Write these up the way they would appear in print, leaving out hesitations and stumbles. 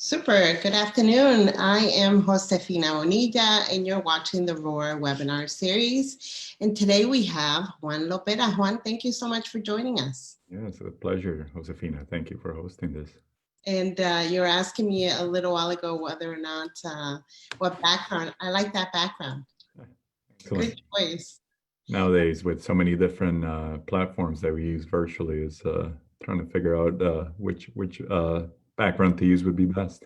Super. Good afternoon. I am Josefina Bonilla, and you're watching the ROAR webinar series. And today we have Juan Lopera. Juan, thank you so much for joining us. Yeah, it's a pleasure, Josefina. Thank you for hosting this. And you were asking me a little while ago whether or not, what background. I like that background. Excellent. Good choice. Nowadays, with so many different platforms that we use virtually, is trying to figure out which background to use would be best.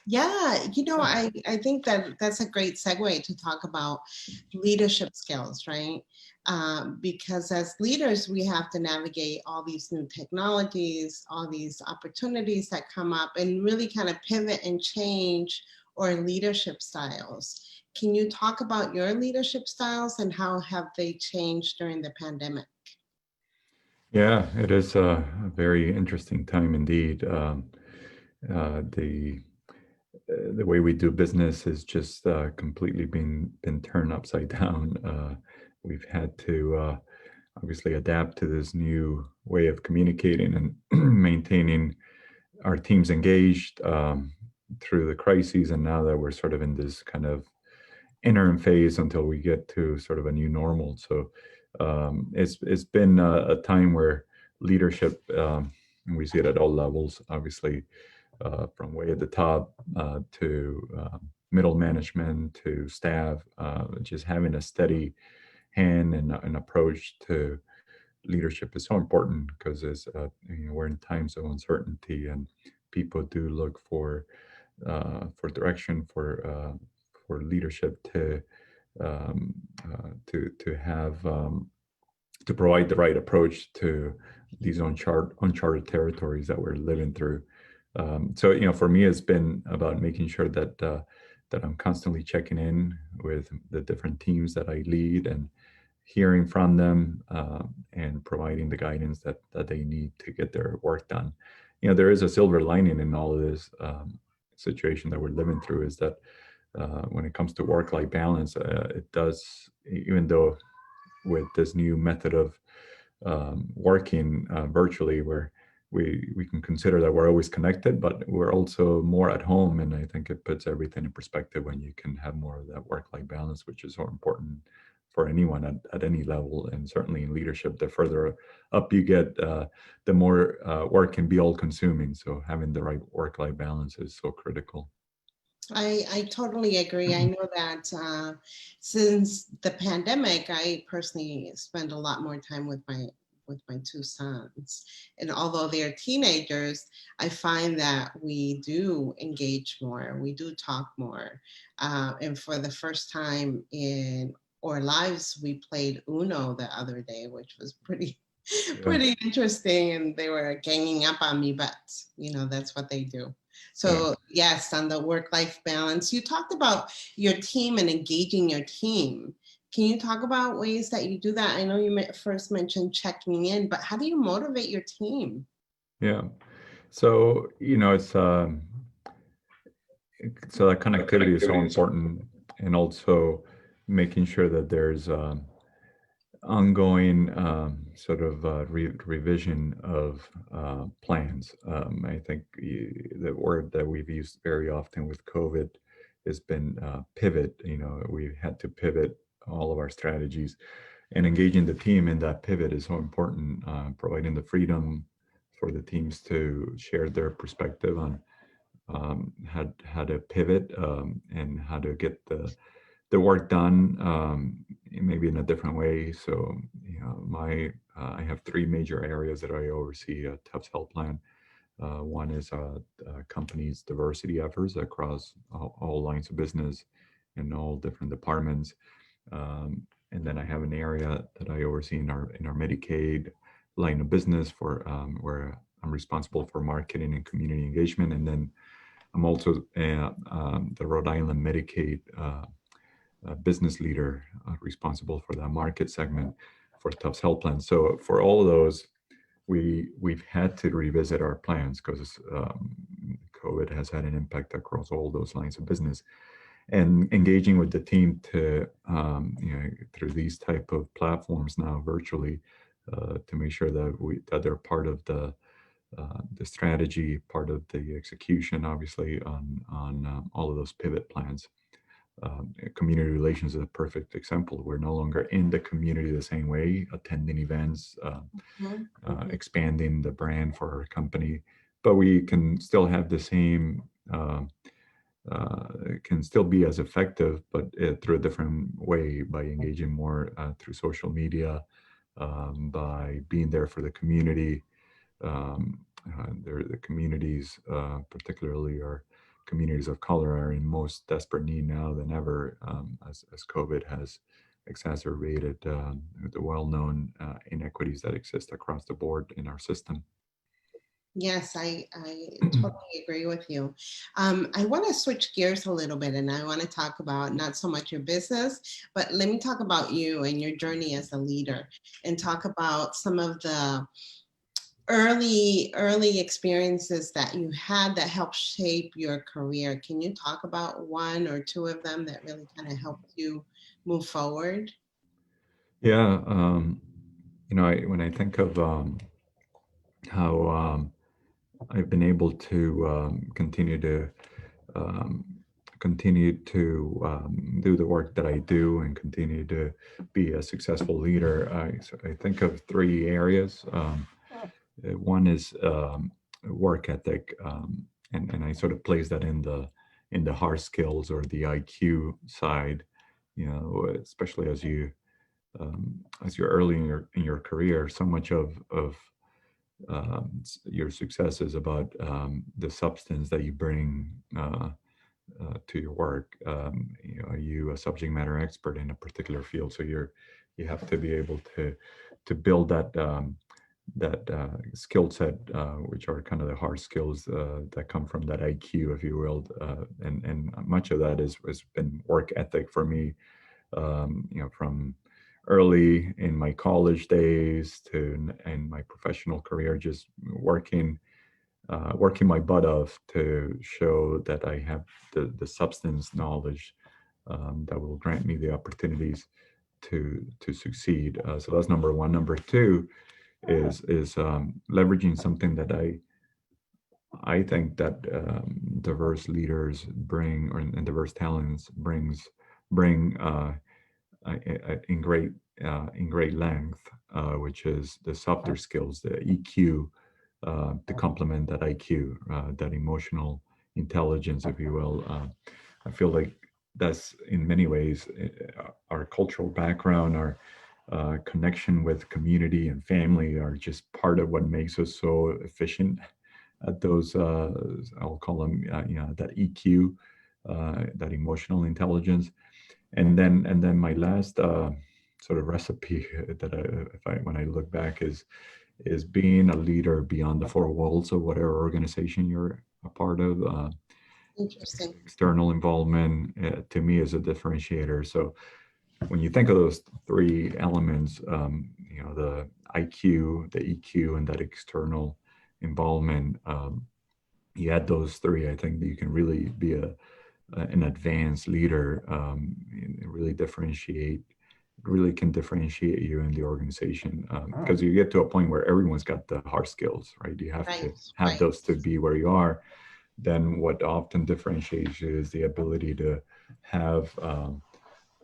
Yeah, I think that that's a great segue to talk about leadership skills, right? Because as leaders, we have to navigate all these new technologies, all these opportunities that come up, and really kind of pivot and change our leadership styles. Can you talk about your leadership styles and how have they changed during the pandemic? Yeah, it is a very interesting time indeed. The way we do business has just completely been turned upside down. We've had to obviously adapt to this new way of communicating and maintaining our teams engaged through the crises, and now that we're sort of in this kind of interim phase until we get to sort of a new normal. So it's been a time where leadership, and we see it at all levels, obviously, from way at the top to middle management to staff, just having a steady hand and an approach to leadership is so important because we're in times of uncertainty, and people do look for direction, for leadership um, to have to provide the right approach to these uncharted territories that we're living through. So for me, it's been about making sure that I'm constantly checking in with the different teams that I lead and hearing from them, and providing the guidance that they need to get their work done. There is a silver lining in all of this situation that we're living through, is that when it comes to work-life balance, it does, even though with this new method of working virtually, where we can consider that we're always connected, but we're also more at home. And I think it puts everything in perspective when you can have more of that work-life balance, which is so important for anyone at any level, and certainly in leadership. The further up you get, the more work can be all-consuming. So having the right work-life balance is so critical. I totally agree. I know that since the pandemic, I personally spend a lot more time with my two sons. And although they're teenagers, I find that we do engage more, we do talk more. And for the first time in our lives, we played Uno the other day, which was pretty Yeah, pretty interesting. And they were ganging up on me, but that's what they do. yeah. So yes, on the work-life balance, you talked about your team and engaging your team. Can you talk about ways that you do that? I know you first mentioned checking in, but how do you motivate your team? Yeah. So, so that connectivity is so important, and also making sure that there's ongoing revision of plans. I think the word that we've used very often with COVID has been pivot. We've had to pivot all of our strategies, and engaging the team in that pivot is so important, providing the freedom for the teams to share their perspective on how to pivot, and how to get the work done, maybe in a different way. So, my I have three major areas that I oversee at Tufts Health Plan. One is company's diversity efforts across all lines of business and all different departments. And then I have an area that I oversee in our Medicaid line of business, for where I'm responsible for marketing and community engagement. And then I'm also the Rhode Island Medicaid business leader, responsible for that market segment for Tufts Health Plan. So for all of those, we've had to revisit our plans because COVID has had an impact across all those lines of business, and engaging with the team to through these type of platforms now virtually, to make sure that they're part of the strategy, part of the execution, obviously, on all of those pivot plans. Community relations is a perfect example. We're no longer in the community the same way, attending events, Mhm, mhm. expanding the brand for our company, but we can still have the same, it can still be as effective, but through a different way by engaging more through social media, by being there for the community. The communities, particularly our communities of color, are in most desperate need now than ever, as COVID has exacerbated the well-known inequities that exist across the board in our system. Yes, I totally agree with you. I want to switch gears a little bit and I want to talk about not so much your business, but let me talk about you and your journey as a leader and talk about some of the early experiences that you had that helped shape your career. Can you talk about one or two of them that really kind of helped you move forward? Yeah, when I think of how I've been able to um, continue to do the work that I do and continue to be a successful leader, I think of three areas. One is work ethic, and I sort of place that in the hard skills or the IQ side. Especially as you're early in your career, so much of your success is about the substance that you bring to your work. Are you a subject matter expert in a particular field? So you have to be able to build that skill set, which are kind of the hard skills that come from that IQ, if you will. And much of that has been work ethic for me. From early in my college days to in my professional career, just working my butt off to show that I have the substance knowledge that will grant me the opportunities to succeed. So that's number one. Number two is leveraging something that I think that diverse leaders bring, and diverse talents bring in great length, which is the softer skills, the EQ, to complement that IQ, that emotional intelligence, if you will. I feel like that's in many ways our cultural background, our connection with community and family are just part of what makes us so efficient at those. I'll call them, that EQ, that emotional intelligence, and then my last sort of recipe that when I look back is being a leader beyond the four walls of whatever organization you're a part of. Interesting. External involvement to me is a differentiator. So when you think of those three elements, the IQ, the EQ, and that external involvement, you add those three, I think that you can really be an advanced leader, and really can differentiate you in the organization, because you get to a point where everyone's got the hard skills, right? You have Right, to have right. those to be where you are. Then what often differentiates you is the ability to have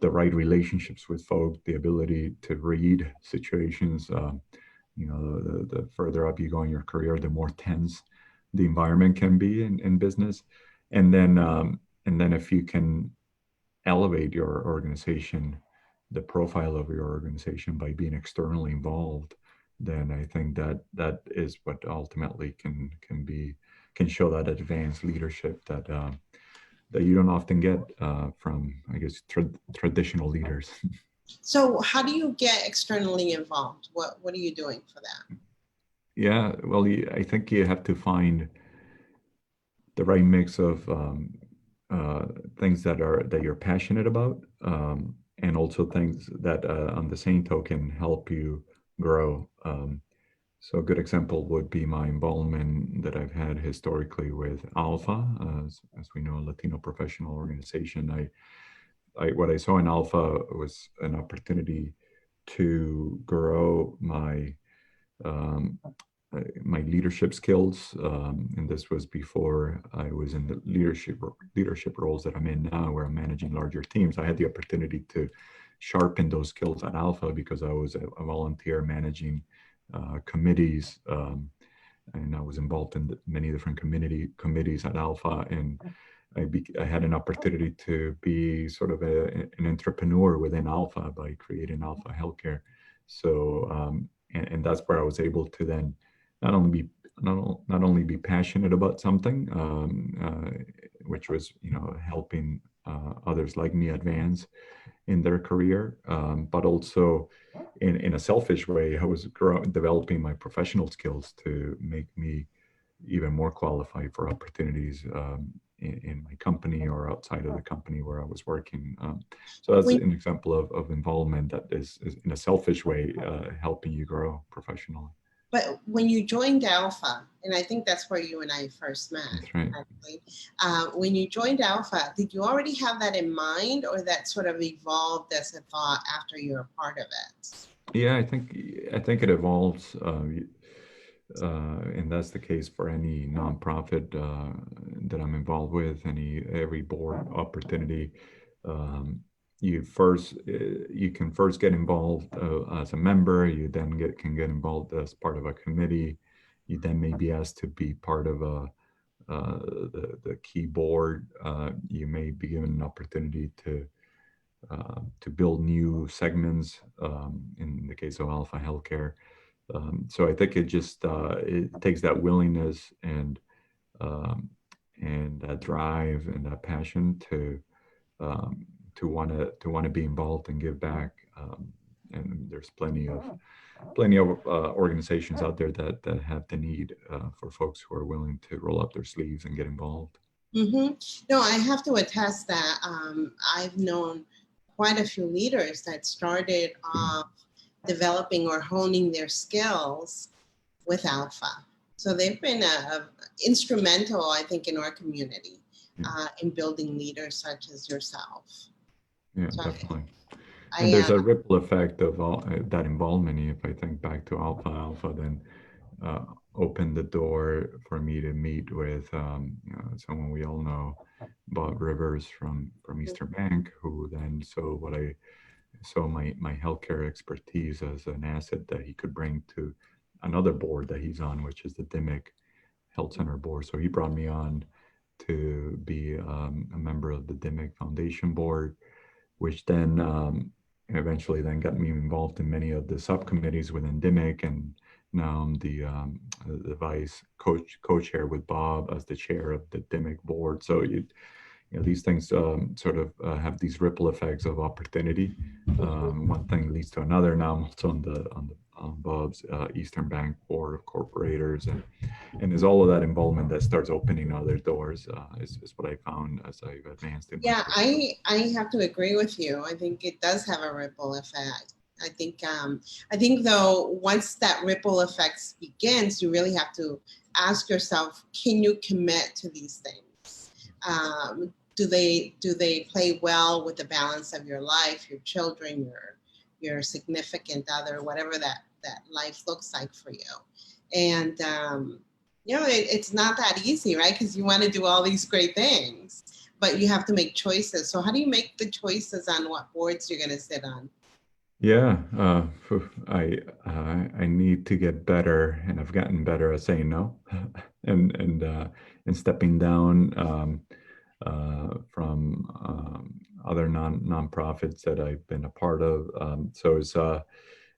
the right relationships with folks, the ability to read situations. The further up you go in your career, the more tense the environment can be in business. And then if you can elevate your organization, the profile of your organization by being externally involved, then I think that is what ultimately can show that advanced leadership that you don't often get from, I guess, traditional leaders. So how do you get externally involved? What are you doing for that? Yeah, well, I think you have to find the right mix of uh, things that you're passionate about, and also things that, on the same token, help you grow. So a good example would be my involvement that I've had historically with Alpha, as we know, a Latino professional organization. What I saw in Alpha was an opportunity to grow my um, my leadership skills, and this was before I was in the leadership roles that I'm in now, where I'm managing larger teams. I had the opportunity to sharpen those skills at Alpha because I was a volunteer managing committees, and I was involved in many different committees at Alpha, and I had an opportunity to be sort of an entrepreneur within Alpha by creating Alpha Healthcare. So, and that's where I was able to then not only be not only be passionate about something, which was helping others like me advance in their career, but also in a selfish way, I was developing my professional skills to make me even more qualified for opportunities in my company or outside of the company where I was working. So that's When, an example of involvement that is in a selfish way helping you grow professionally. but when you joined Alpha, and I think that's where you and I first met, That's right. actually. When you joined Alpha, did you already have that in mind, or that sort of evolved as a thought after you were part of it? Yeah, I think it evolves, and that's the case for any nonprofit that I'm involved with. Every board opportunity, um, you can first get involved as a member. You then can get involved as part of a committee. You then may be asked to be part of the key board. You may be given an opportunity to build new segments. In the case of Alpha Healthcare, so I think it takes that willingness um, and that drive and that passion um, to want to be involved and give back. And there's plenty of organizations out there that have the need for folks who are willing to roll up their sleeves and get involved. Mm-hmm. No, I have to attest that I've known quite a few leaders that started off developing or honing their skills with Alpha. So they've been instrumental, I think, in our community in building leaders such as yourself. Yeah, So definitely. And I there's a ripple effect of all that involvement. If I think back to Alpha then uh, opened the door for me to meet with someone we all know, Bob Rivers from Eastern Bank, who then saw my healthcare expertise as an asset that he could bring to another board that he's on, which is the DIMIC Health Center board. So he brought me on to be a member of the DIMIC Foundation board, which then eventually then got me involved in many of the subcommittees within DIMIC, and now I'm the vice co-chair with Bob as the chair of the DIMIC board. So these things sort of have these ripple effects of opportunity. One thing leads to another. Now I'm also on Bob's Eastern Bank board of corporators, and there's all of that involvement that starts opening other doors. Is what I found as I've advanced in my Yeah, career. I have to agree with you. I think it does have a ripple effect. I think though, once that ripple effect begins, you really have to ask yourself, can you commit to these things? Do they play well with the balance of your life, your children, your significant other, whatever that life looks like for you? And it's not that easy, right? Because you want to do all these great things, but you have to make choices. So how do you make the choices on what boards you're going to sit on? Yeah, I need to get better, and I've gotten better at saying no, and stepping down from other nonprofits that I've been a part of. So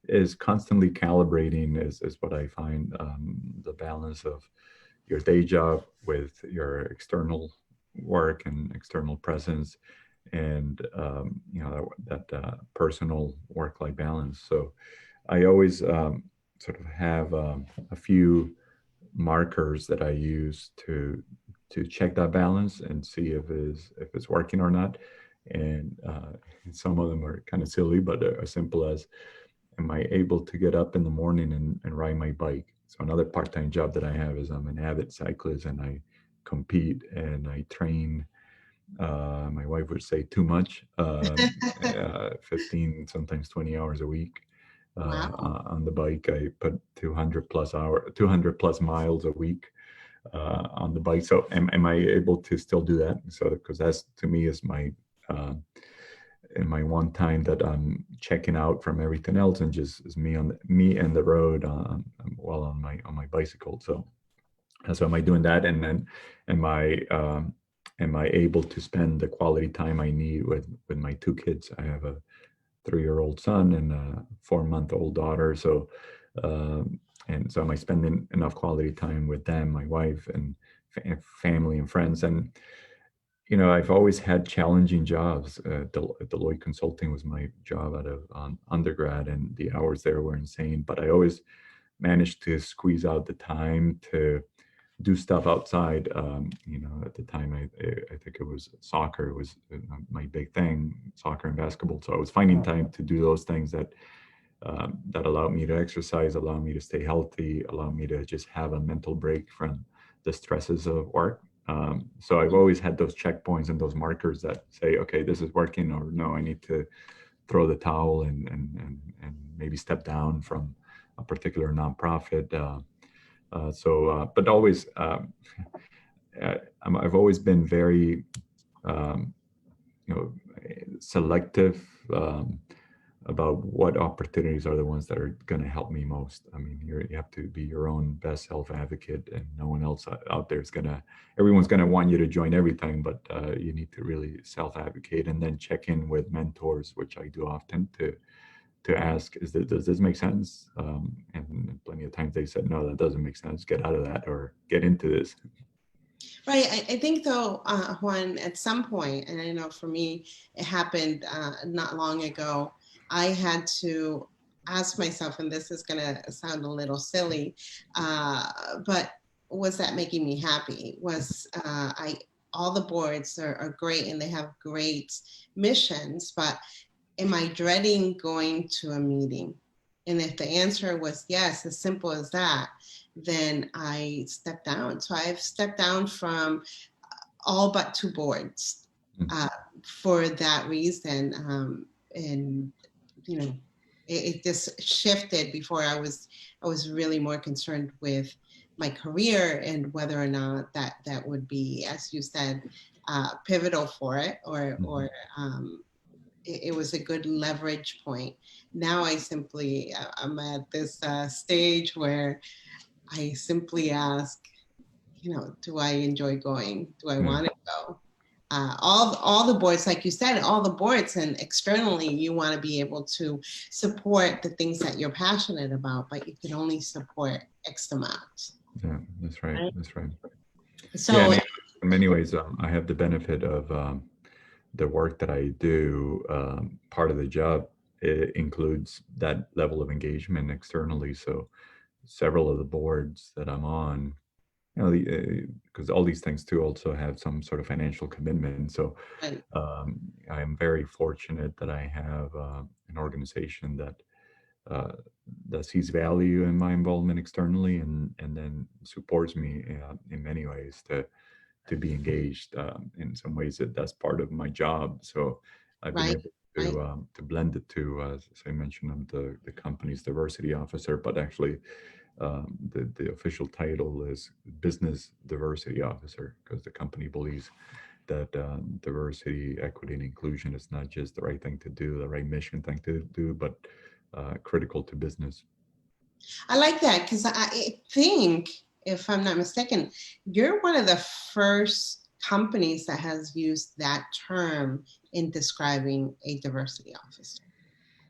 is constantly calibrating is what I find, the balance of your day job with your external work and external presence, and that personal work-life balance. So I always sort of have a few markers that I use to check that balance and see if it's working or not. And some of them are kind of silly, but they're as simple as, am I able to get up in the morning and ride my bike? So another part-time job that I have is I'm an avid cyclist, and I compete and I train. My wife would say too much, 15, sometimes 20 hours a week. Wow. on the bike. I put 200 plus miles a week on the bike. So am I able to still do that? So because that's to me is my uh, in my one time that I'm checking out from everything else and just is me and the road while on my bicycle. So am I doing that? And then am I am I able to spend the quality time I need with my two kids? I have a 3-year-old son and a 4-month-old daughter. So and so am I spending enough quality time with them, my wife, and family and friends? And I've always had challenging jobs. Deloitte Consulting was my job out of undergrad, and the hours there were insane. But I always managed to squeeze out the time to do stuff outside. At the time, I think it was soccer was my big thing, soccer and basketball. So I was finding time to do those things that allow me to exercise, allow me to stay healthy, allow me to just have a mental break from the stresses of work. So I've always had those checkpoints and those markers that say, okay, this is working, or no, I need to throw the towel and maybe step down from a particular nonprofit. But always, I've always been very, um, selective. About what opportunities are the ones that are going to help me most. I mean, you have to be your own best self advocate, and no one else out there is going to, everyone's going to want you to join everything, but you need to really self advocate and then check in with mentors, which I do often to ask, does this make sense? And plenty of times they said, no, that doesn't make sense. Get out of that or get into this. Right. I think though, Juan, at some point, and I know for me, it happened not long ago, I had to ask myself, and this is going to sound a little silly, but was that making me happy? All the boards are great and they have great missions, but am I dreading going to a meeting? And if the answer was yes, as simple as that, then I stepped down. So I've stepped down from all but 2 boards uh, for that reason. And you know, it just shifted. Before I was really more concerned with my career and whether or not that would be, as you said, pivotal for it, or it was a good leverage point. Now I'm at this stage where I simply ask, do I enjoy going? Do I Yeah. want to go? All the boards, like you said, all the boards, and externally, you want to be able to support the things that you're passionate about, but you can only support X amount. Yeah, that's right. Right? That's right. Yeah, So, in many ways, I have the benefit of the work that I do. Part of the job includes that level of engagement externally. So several of the boards that I'm on, because all these things too also have some sort of financial commitment. So right, I'm very fortunate that I have an organization uh, that sees value in my involvement externally, and then supports me in many ways to be engaged. In some ways, that's part of my job. So I've been right, able right. to blend the two. As I mentioned, I'm the company's diversity officer, but actually, the official title is business diversity officer, because the company believes that diversity, equity, and inclusion is not just the right thing to do, the right mission thing to do, but critical to business. I like that because I think, if I'm not mistaken, you're one of the first companies that has used that term in describing a diversity officer.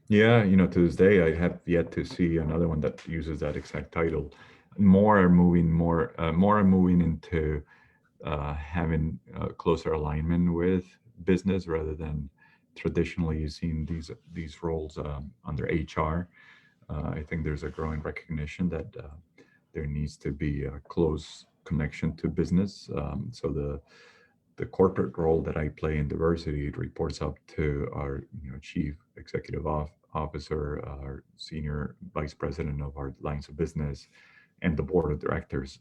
Yeah, to this day, I have yet to see another one that uses that exact title. More are moving into having closer alignment with business rather than traditionally you've seen these roles under HR. I think there's a growing recognition that there needs to be a close connection to business. So the corporate role that I play in diversity, it reports up to our chief executive officer, our senior vice president of our lines of business, and the board of directors.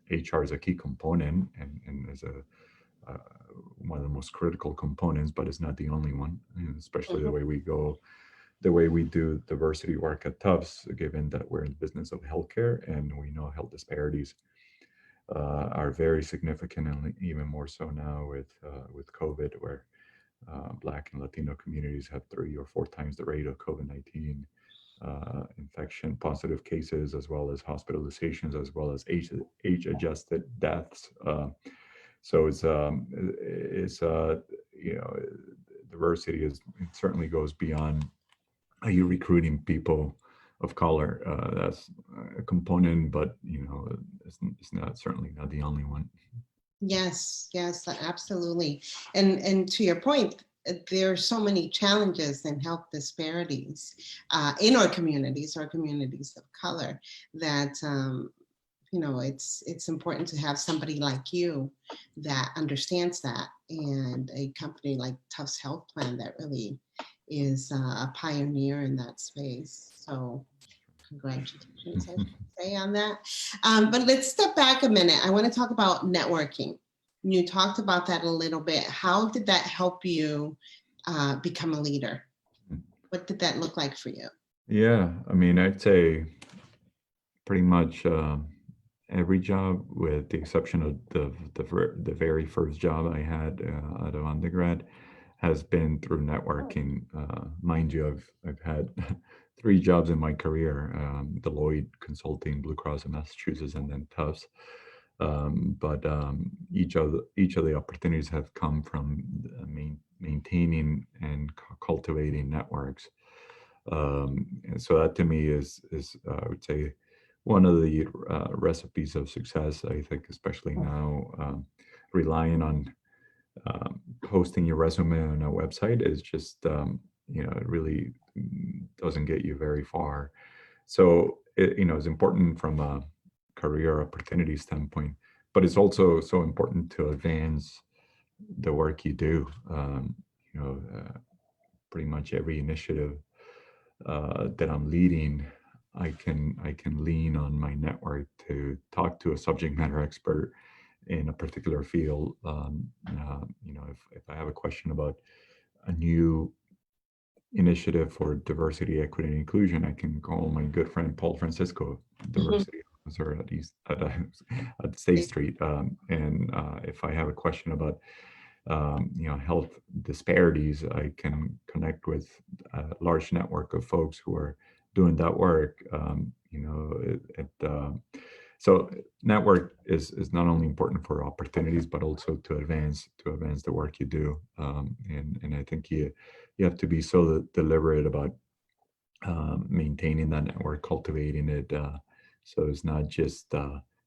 HR is a key component and is uh, one of the most critical components, but it's not the only one. Especially the way we go the way we do diversity work at Tufts, given that we're in the business of healthcare and we know health disparities are very significant, and even more so now with COVID, where Black and Latino communities have 3 or 4 times the rate of COVID-19 infection positive cases, as well as hospitalizations, as well as age-adjusted deaths. So it's you know, diversity is, it certainly goes beyond, are you recruiting people of color? That's a component, but it's not, certainly not the only one. Yes, yes, absolutely. And to your point, there are so many challenges and health disparities in our communities of color, that it's important to have somebody like you that understands that, and a company like Tufts Health Plan that really is a pioneer in that space. So congratulations, I should say, on that. But let's step back a minute. I want to talk about networking. You talked about that a little bit. How did that help you become a leader? What did that look like for you? Yeah, I mean, I'd say pretty much every job, with the exception of the very first job I had out of undergrad, has been through networking. Mind you, I've had 3 jobs in my career: Deloitte Consulting, Blue Cross of Massachusetts, and then Tufts. But each of the opportunities have come from maintaining and cultivating networks. And so that to me is I would say one of the recipes of success. I think, especially now, relying on posting your resume on a website is just it really doesn't get you very far. So it's important from a career opportunity standpoint, but it's also so important to advance the work you do. Pretty much every initiative that I'm leading, I can lean on my network to talk to a subject matter expert in a particular field. If I have a question about a new initiative for diversity, equity, and inclusion, I can call my good friend Paul Francisco, diversity officer at State Street. And if I have a question about health disparities, I can connect with a large network of folks who are doing that work. So network is not only important for opportunities, but also to advance the work you do. And I think you have to be so deliberate about maintaining that network, cultivating it. So it's not just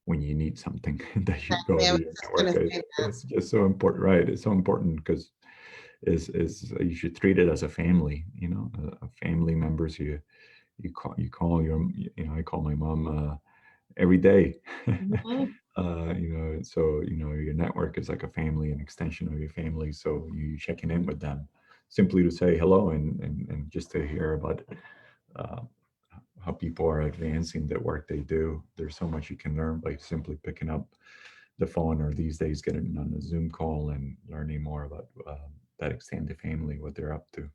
when you need something that you go I to was your just network. gonna say that. It's just so important, right? It's so important because is you should treat it as a family. A family members. You call your, I call my mom every day. Mhm. So your network is like a family, an extension of your family. So you checking in with them simply to say hello, and just to hear about uh, how people are advancing the work they do. There's so much you can learn by simply picking up the phone, or these days getting on a Zoom call and learning more about that extended family, what they're up to.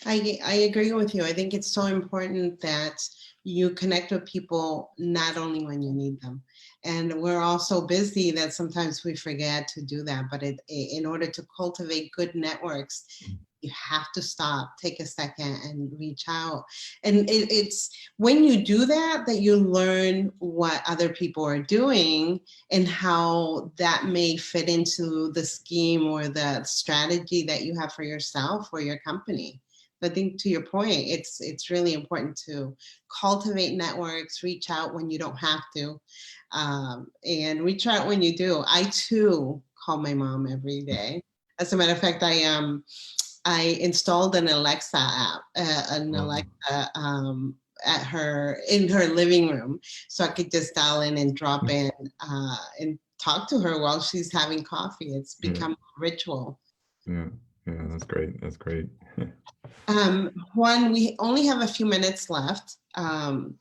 I agree with you. I think it's so important that you connect with people not only when you need them. And we're all so busy that sometimes we forget to do that. But in order to cultivate good networks, you have to stop, take a second, and reach out. And it's when you do that you learn what other people are doing and how that may fit into the scheme or the strategy that you have for yourself or your company. I think, to your point, it's really important to cultivate networks, reach out when you don't have to, and reach out when you do. I too call my mom every day. As a matter of fact, I installed an Alexa app, an Alexa in her living room, so I could just dial in and drop in and talk to her while she's having coffee. It's become a ritual. Yeah, that's great. That's great. Juan, we only have a few minutes left. And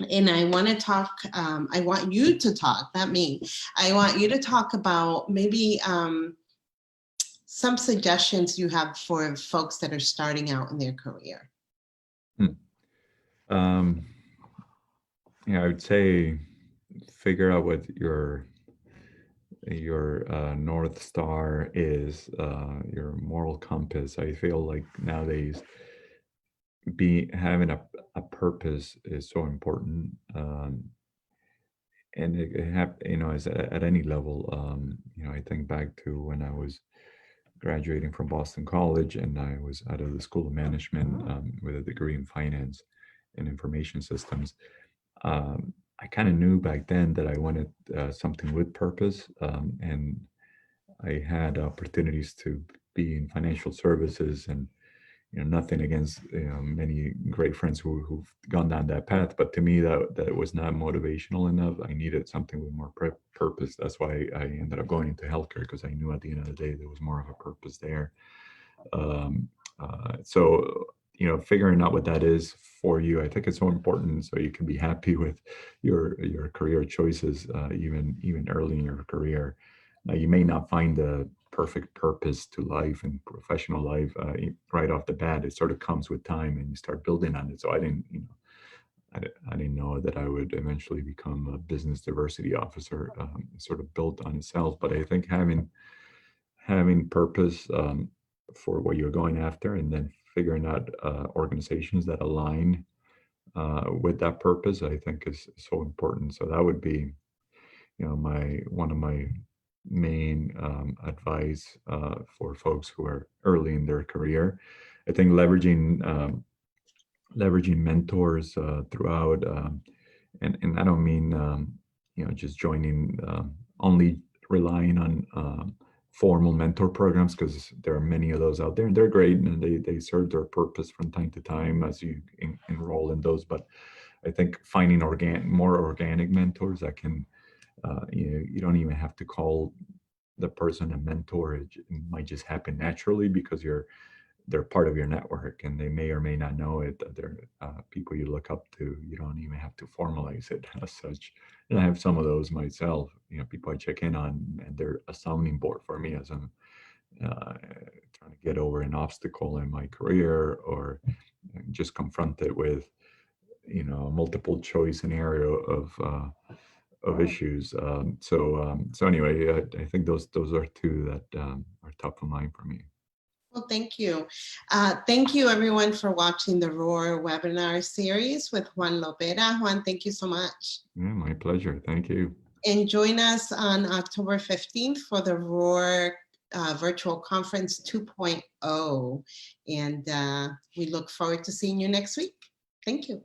I want to talk, I want you to talk, not me. I want you to talk about maybe some suggestions you have for folks that are starting out in their career. Um, I would say figure out what your North Star is, your moral compass. I feel like nowadays be having a purpose is so important. And it as at any level. I think back to when I was graduating from Boston College and I was out of the School of Management with a degree in finance and information systems. I kind of knew back then that I wanted something with purpose, and I had opportunities to be in financial services, and nothing against many great friends who've gone down that path, but to me that was not motivational enough. I needed something with more purpose. That's why I ended up going into healthcare, because I knew at the end of the day there was more of a purpose there. um, so figuring out what that is for you, I think it's so important, so you can be happy with your career choices, even early in your career. Now, you may not find the perfect purpose to life and professional life right off the bat. It sort of comes with time, and you start building on it. So I didn't know that I would eventually become a business diversity officer. Sort of built on itself, but I think having purpose for what you're going after, and then figuring out organizations that align with that purpose, I think is so important. So that would be, my one of my main advice for folks who are early in their career. I think leveraging mentors throughout, and I don't mean just joining, only relying on formal mentor programs, because there are many of those out there and they're great, and they serve their purpose from time to time as you enroll in those. But I think finding more organic mentors that can, you don't even have to call the person a mentor. It might just happen naturally because they're part of your network, and they may or may not know it. They're people you look up to. You don't even have to formalize it as such. And I have some of those myself. People I check in on, and they're a sounding board for me as I'm trying to get over an obstacle in my career, or just confronted with a multiple choice scenario of issues. So anyway, I think those are two that are top of mind for me. Well, thank you. Thank you, everyone, for watching the ROAR webinar series with Juan Lopera. Juan, thank you so much. Yeah, my pleasure. Thank you. And join us on October 15th for the ROAR Virtual Conference 2.0. And we look forward to seeing you next week. Thank you.